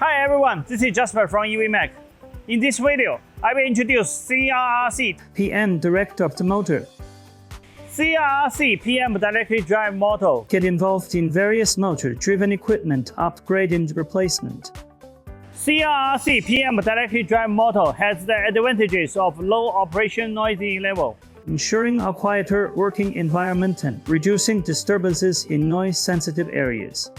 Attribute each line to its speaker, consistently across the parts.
Speaker 1: Hi everyone, this is Jasper from EvMac. In this video, I will introduce CRRC
Speaker 2: PM Direct Up Motor.
Speaker 1: CRRC PM Directly Drive Motor.
Speaker 2: Get involved in various motor-driven equipment upgrade and replacement.
Speaker 1: CRRC PM Directly Drive Motor has the advantages of low operation noisy level,
Speaker 2: ensuring a quieter working environment and reducing disturbances in noise-sensitive areas.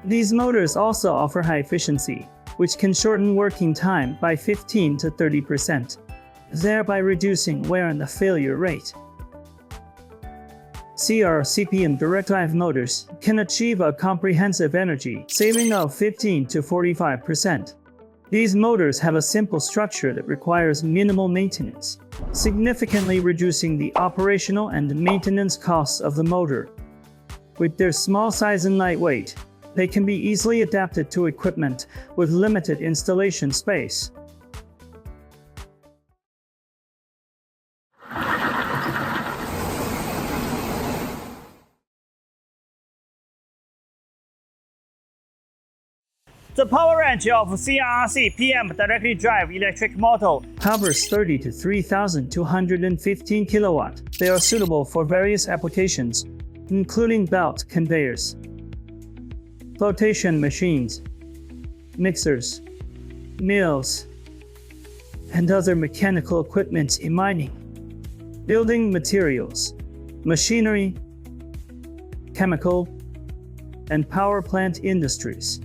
Speaker 2: These motors also offer high efficiency, which can shorten working time by 15 to 30%, thereby reducing wear and failure rate. CRRC PM direct drive motors can achieve a comprehensive energy saving of 15 to 45%. These motors have a simple structure that requires minimal maintenance, significantly reducing the operational and maintenance costs of the motor. With their small size and lightweight, they can be easily adapted to equipment with limited installation space.
Speaker 1: The power range of CRRC PM Directly Drive electric motor
Speaker 2: covers 30 to 3,215 kilowatt. They are suitable for various applications, including belt conveyors, flotation machines, mixers, mills, and other mechanical equipment in mining, building materials, machinery, chemical, and power plant industries.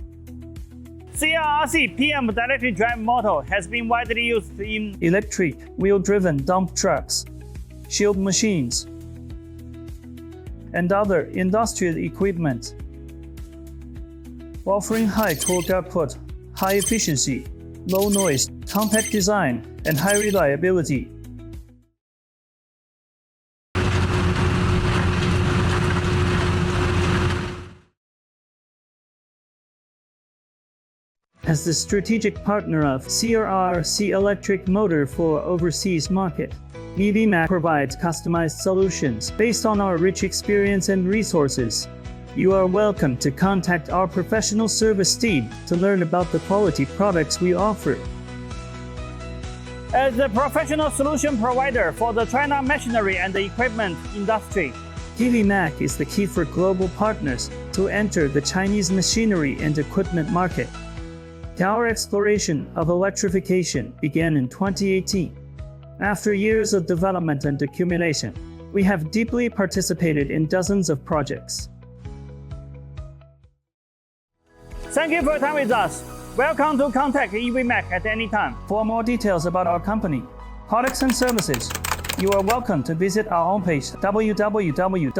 Speaker 1: CRRC PM Directly Drive motor has been widely used in
Speaker 2: electric wheel-driven dump trucks, shield machines, and other industrial equipment, offering high torque output, high efficiency, low noise, compact design, and high reliability. As the strategic partner of CRRC electric motor for overseas market, EvMac provides customized solutions based on our rich experience and resources. You are welcome to contact our professional service team to learn about the quality products we offer.
Speaker 1: As a professional solution provider for the China machinery and equipment industry,
Speaker 2: EvMac is the key for global partners to enter the Chinese machinery and equipment market. Our exploration of electrification began in 2018. After years of development and accumulation, we have deeply participated in dozens of projects.
Speaker 1: Thank you for your time with us. Welcome to contact EvMac at any time.
Speaker 2: For more details about our company, products and services, you are welcome to visit our homepage www.evmac.com.